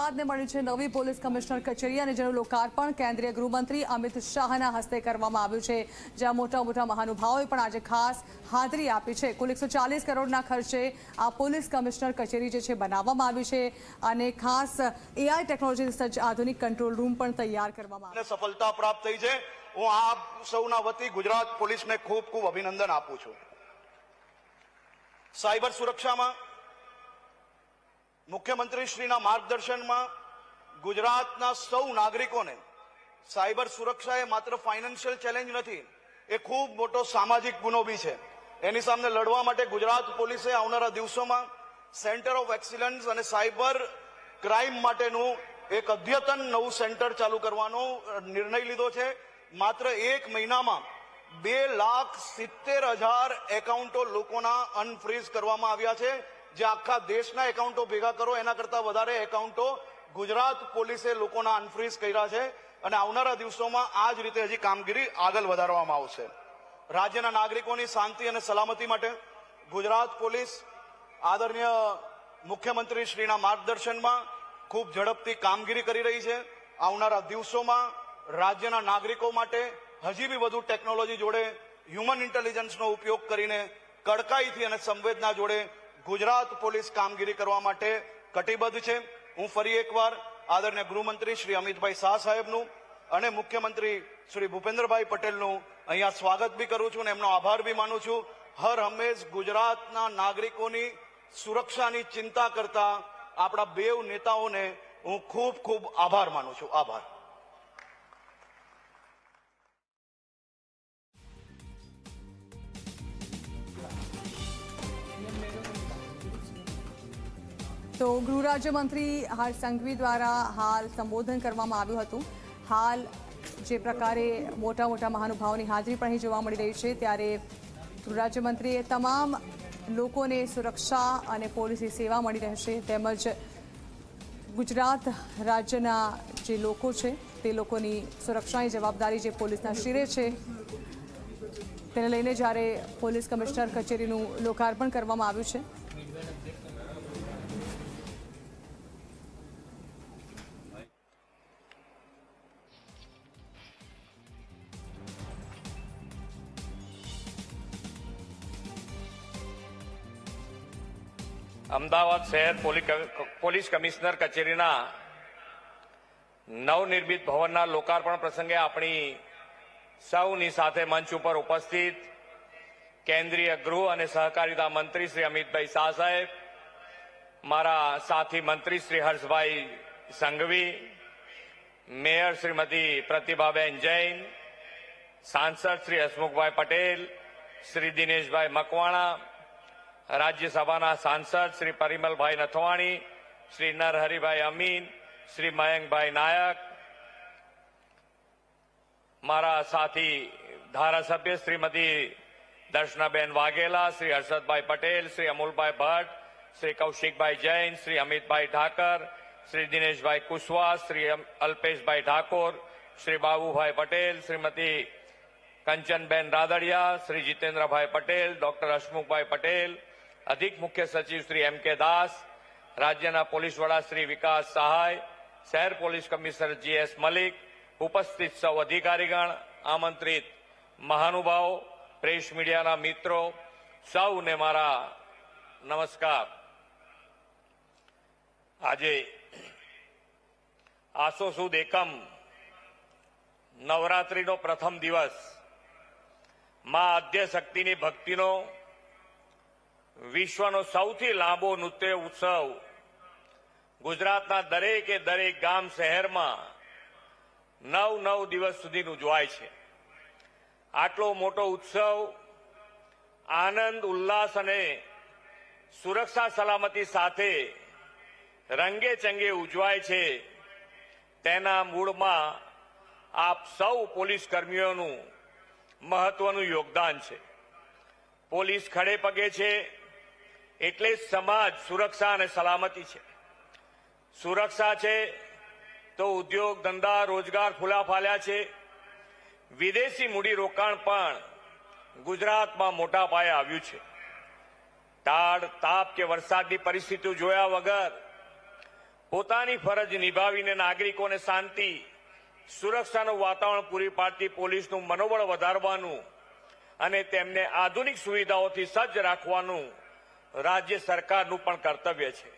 અમદાવાદને મળી છે નવી પોલીસ કમિશનર કચેરી અને જેનું લોકાર્પણ કેન્દ્રીય ગૃહમંત્રી અમિત શાહના હસ્તે કરવામાં આવ્યું છે, જ્યાં મોટા મોટા મહાનુભાવોએ પણ આજે ખાસ હાજરી આપી છે। કુલ 140 કરોડના ખર્ચે આ પોલીસ કમિશનર કચેરી જે છે બનાવવામાં આવી છે અને ખાસ એઆઈ ટેકનોલોજીથી સજ્જ આધુનિક કંટ્રોલ રૂમ પણ તૈયાર કરવામાં આવ્યો છે। સફળતા પ્રાપ્ત થઈ છે। હું આપ સૌના વતી ગુજરાત પોલીસને ખૂબ ખૂબ અભિનંદન આપું છું। સાયબર સુરક્ષામાં મુખ્યમંત્રીશ્રીના માર્ગદર્શનમાં ગુજરાતના સૌ નાગરિકોને સાયબર સુરક્ષા એ માત્ર ફાઇનાન્શિયલ ચેલેન્જ નથી, એ ખૂબ મોટો સામાજિક ગુનો બી છે। એની સામે લડવા માટે ગુજરાત પોલીસે આવનારા દિવસોમાં સેન્ટર ઓફ એક્સિલન્સ અને સાયબર ક્રાઇમ માટેનું એક અદ્યતન નવું સેન્ટર ચાલુ કરવાનો નિર્ણય લીધો છે। માત્ર એક મહિનામાં 2,70,000 એકાઉન્ટો લોકોના અનફ્રીઝ કરવામાં આવ્યા છે, જે આખા દેશના એકાઉન્ટો ભેગા કરો એના કરતા વધારે એકાઉન્ટો ગુજરાત પોલીસે લોકોના અનફ્રીઝ કર્યા છે અને આવનારા દિવસોમાં આ જ રીતે હજી કામગીરી આગળ વધારવામાં આવશે। રાજ્યના નાગરિકોની શાંતિ અને સલામતી માટે ગુજરાત પોલીસ આદરણીય મુખ્યમંત્રી શ્રીના માર્ગદર્શનમાં ખૂબ ઝડપથી કામગીરી કરી રહી છે। આવનારા દિવસોમાં રાજ્યના નાગરિકો માટે હજી બી વધુ ટેકનોલોજી જોડે હ્યુમન ઇન્ટેલિજન્સનો ઉપયોગ કરીને કડકાઈથી અને સંવેદના જોડે ગુજરાત પોલીસ કામગીરી કરવા માટે કટિબદ્ધ છે। હું ફરી એકવાર આદરણીય ગૃહમંત્રી શ્રી અમિતભાઈ શાહ સાહેબનું અને મુખ્યમંત્રી શ્રી ભૂપેન્દ્રભાઈ પટેલનું અહીંયા સ્વાગત બી કરું છું અને એમનો આભાર બી માનું છું। હર હંમેશ ગુજરાતના નાગરિકોની સુરક્ષાની ચિંતા કરતા આપણા બેવ નેતાઓને હું ખૂબ ખૂબ આભાર માનું છું। આભાર। તો ગૃહ રાજ્યમંત્રી હર્ષ સંઘવી દ્વારા હાલ સંબોધન કરવામાં આવ્યું હતું। હાલ જે પ્રકારે મોટા મોટા મહાનુભાવોની હાજરી પણ અહીં જોવા મળી રહી છે, ત્યારે ગૃહ રાજ્યમંત્રીએ તમામ લોકોને સુરક્ષા અને પોલીસની સેવા મળી રહેશે તેમજ ગુજરાત રાજ્યના જે લોકો છે તે લોકોની સુરક્ષાની જવાબદારી જે પોલીસના શિરે છે તેને લઈને જ્યારે પોલીસ કમિશનર કચેરીનું લોકાર્પણ કરવામાં આવ્યું છે। અમદાવાદ શહેર પોલીસ કમિશનર કચેરીના નવનિર્મિત ભવનના લોકાર્પણ પ્રસંગે આપણી સૌની સાથે મંચ ઉપર ઉપસ્થિત કેન્દ્રીય ગૃહ અને સહકારિતા મંત્રી શ્રી અમિતભાઈ શાહ સાહેબ, મારા સાથી મંત્રી શ્રી હર્ષભાઈ સંઘવી, મેયર શ્રીમતી પ્રતિભાબેન જૈન, સાંસદ શ્રી હસમુખભાઈ પટેલ, શ્રી દિનેશભાઈ મકવાણા, રાજ્યસભાના સાંસદ શ્રી પરિમલભાઈ નથવાણી, શ્રી નરહરિભાઈ અમીન, શ્રી મયંકભાઈ નાયક, મારા સાથી ધારાસભ્ય શ્રીમતી દર્શનાબેન વાઘેલા, શ્રી હર્ષદભાઈ પટેલ, શ્રી અમુલભાઈ ભટ્ટ, શ્રી કૌશિકભાઈ જૈન, શ્રી અમિતભાઈ ઠાકર, શ્રી દિનેશભાઈ કુશવાહ, શ્રી અલ્પેશભાઈ ઠાકોર, શ્રી બાબુભાઈ પટેલ, શ્રીમતી કંચનબેન રાદડિયા, શ્રી જીતેન્દ્રભાઈ પટેલ, ડોક્ટર હસમુખભાઈ પટેલ, અધિક મુખ્ય સચિવ શ્રી એમ કે દાસ, રાજ્યના પોલીસ વડા શ્રી વિકાસ સહાય, શહેર પોલીસ કમિશનર જીએસ મલિક, ઉપસ્થિત સૌ અધિકારીગણ, આમંત્રિત મહાનુભાવો, પ્રેસ મીડિયાના મિત્રો, સૌને મારા નમસ્કાર। આજે આસો સુદ એકમ નવરાત્રીનો પ્રથમ દિવસ, માં આદ્યશક્તિની ભક્તિનો વિશ્વનો સૌથી લાંબો નૃત્ય ઉત્સવ ગુજરાતના દરેકે દરેક ગામ શહેરમાં 9 દિવસ સુધી ઉજવાય છે। આટલો મોટો ઉત્સવ આનંદ, ઉલ્લાસ અને સુરક્ષા સલામતી સાથે રંગે ચંગે ઉજવાય છે, તેના મૂળમાં આપ સૌ પોલીસ કર્મીઓનું મહત્વનું યોગદાન છે। પોલીસ ખડે પગે છે એટલે સમાજ સુરક્ષા અને સલામતી છે। સુરક્ષા છે તો ઉદ્યોગ ધંધા રોજગાર ફૂલા ફાલ્યા છે। વિદેશી મૂડીરોકાણ પણ ગુજરાતમાં મોટા પાયે આવ્યું છે। તાડ તાપ કે વરસાદની પરિસ્થિતિઓ જોયા વગર પોતાની ફરજ નિભાવીને નાગરિકોને શાંતિ સુરક્ષાનું વાતાવરણ પૂરી પાડતી પોલીસનું મનોબળ વધારવાનું અને તેમને આધુનિક સુવિધાઓથી સજ્જ રાખવાનું રાજ્ય સરકારનું પણ કર્તવ્ય છે.